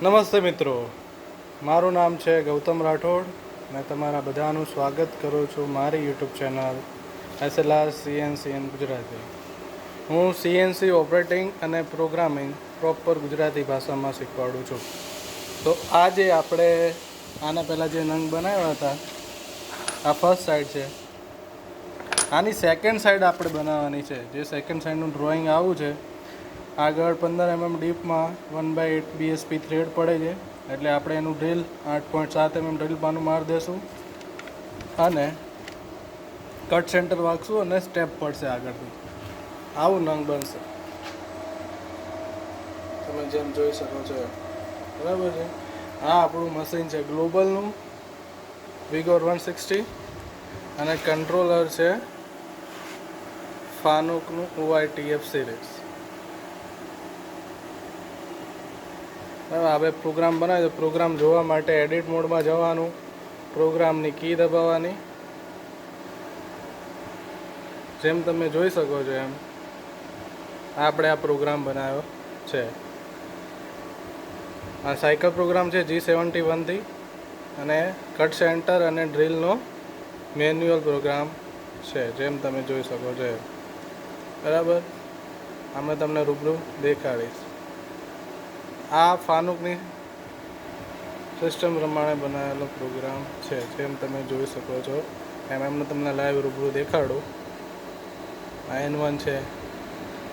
નમસ્તે મિત્રો, મારું નામ છે ગૌતમ રાઠોડ. મેં તમારા બધાનું સ્વાગત કરું છું મારી YouTube channel SLR CNC in Gujarati. હું CNC ઓપરેટિંગ અને પ્રોગ્રામિંગ પ્રોપર ગુજરાતી ભાષામાં શીખવાડું છું. તો આજે આપણે આના પહેલાં જે નંગ બનાવ્યા હતા, આ ફર્સ્ટ સાઈડ છે. આની સેકન્ડ સાઈડ આપણે બનાવવાની છે. જે સેકન્ડ સાઈડનું ડ્રોઈંગ આવું છે. આગળ 15 mm ડીપમાં 1/8 BSP થ્રેડ પડે છે, એટલે આપણે એનું ડ્રીલ 8.7 mm ડ્રીલ પાનું મારી દઈશું અને કટ સેન્ટર વાગશું અને સ્ટેપ પડશે આગળથી. આવું નંગ બનશે, તમે જેમ જોઈ શકો છો. બરાબર છે. આ આપણું મશીન છે ગ્લોબલનું વિગોર 160 અને કંટ્રોલર છે ફાનુકનું OITF સિરીઝ. હવે પ્રોગ્રામ બનાવે તો પ્રોગ્રામ જોવા માટે એડિટ મોડમાં જવાનું, પ્રોગ્રામની કી દબાવવાની. જેમ તમે જોઈ શકો છો એમ આપણે આ પ્રોગ્રામ બનાવ્યો છે. આ સાયકલ પ્રોગ્રામ છે G71 થી અને કટ સેન્ટર અને ડ્રીલનો મેન્યુઅલ પ્રોગ્રામ છે, જેમ તમે જોઈ શકો છો. બરાબર, અમે તમને રૂબરૂ દેખાડીશ. આ ફાનુકની સિસ્ટમ પ્રમાણે બનાવેલો પ્રોગ્રામ છે, જેમ તમે જોઈ શકો છો એમ. એમને તમને લાઈવ રૂબરૂ દેખાડું. આ N1 છે,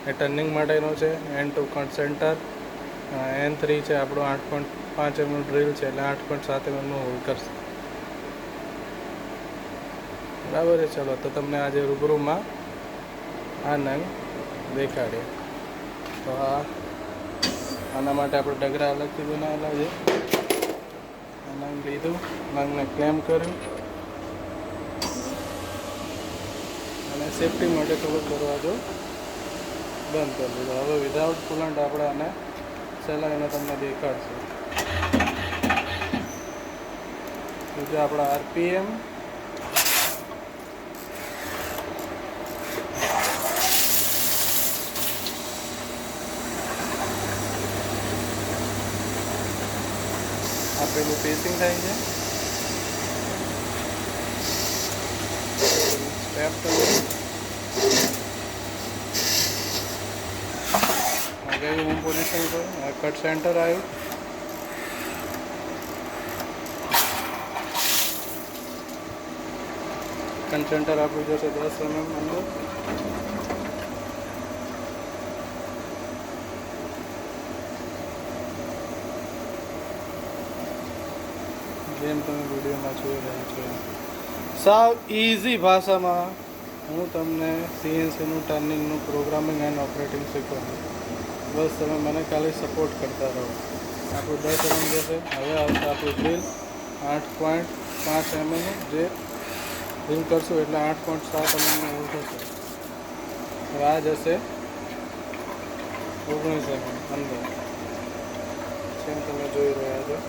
એ ટર્નિંગ માટેનો છે. N2 કટ સેન્ટર, N3 છે આપણું 8.5 mm ડ્રીલ છે, એટલે 8.7 mm નું હોલ કરશે. બરાબર છે. ચલો, તો તમને આજે રૂબરૂમાં આ નંગ દેખાડીએ. તો આના માટે આપણે ડગરા અલગથી બનાવેલા છે. નંગ લીધું, નંગને ક્લેમ કર્યું અને સેફટી માટે થોડોક દરવાજો બંધ કરી દીધો. હવે વિધાઉટ કુલન્ટ આપણે આને ચલાવીને તમને દેખાડશું. બીજા આપણા RPM આપેલું પેસિંગ થાય છે. સ્ટેપ કર્યું, આગળ હું પોઝિશન કરું. આ કટ સેન્ટર આવ્યું. કટ સેન્ટર આપણું જશે 10 mm અંદર. જેમ તમે વિડીયોમાં જોઈ રહ્યા છો, સાવ ઇઝી ભાષામાં હું તમને CNCનું ટર્નિંગનું પ્રોગ્રામિંગ એન્ડ ઓપરેટિંગ શીખવાડું. બસ તમે મને ખાલી સપોર્ટ કરતા રહો. આપણું 10 mm જશે. હવે આવશે આપણું ડ્રીલ 8.5 mm, જે ડ્રીલ કરશું એટલે 8.7 mm નું હોલ થશે. હવે આ જશે 19 mm અંદર, જેમ તમે જોઈ રહ્યા છો.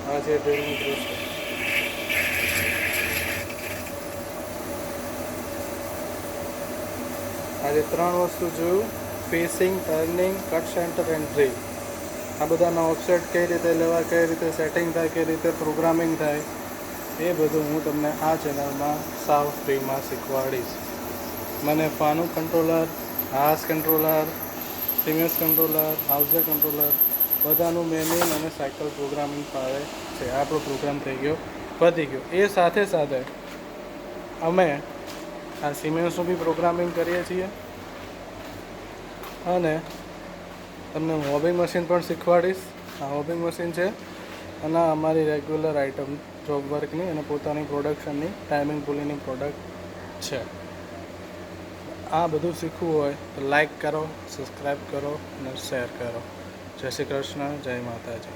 આ છે ડ્રીલનું દૃશ્ય. આજે 3 વસ્તુ જોયું: facing, turning, cut centre and drill. આ બધાના ઓફસેટ કઈ રીતે લેવા, કઈ રીતે સેટિંગ થાય, કઈ રીતે પ્રોગ્રામિંગ થાય, એ બધું હું તમને આ ચેનલમાં સાવ ફ્રીમાં શીખવાડીશ. મને ફાનુક કંટ્રોલર, હાસ કંટ્રોલર, સિમેન્સ કંટ્રોલર, હાઉઝર કંટ્રોલર બધાનું મેન્યુઅલ અને સાયકલ પ્રોગ્રામિંગ ફાવે છે. આપણો પ્રોગ્રામ થઈ ગયો, પતી ગયો. એ સાથે સાથે અમે આ સિમેન્સનું બી પ્રોગ્રામિંગ કરીએ છીએ અને તમને હોબિંગ મશીન પણ શીખવાડીશ. આ હોબિંગ મશીન છે અને અમારી રેગ્યુલર આઇટમ જોબ વર્કની અને પોતાની પ્રોડક્શનની ટાઈમિંગ પુલીની પ્રોડક્ટ છે. આ બધું શીખવું હોય તો લાઈક કરો, સબસ્ક્રાઈબ કરો અને શેર કરો. જય શ્રી કૃષ્ણ, જય માતાજી.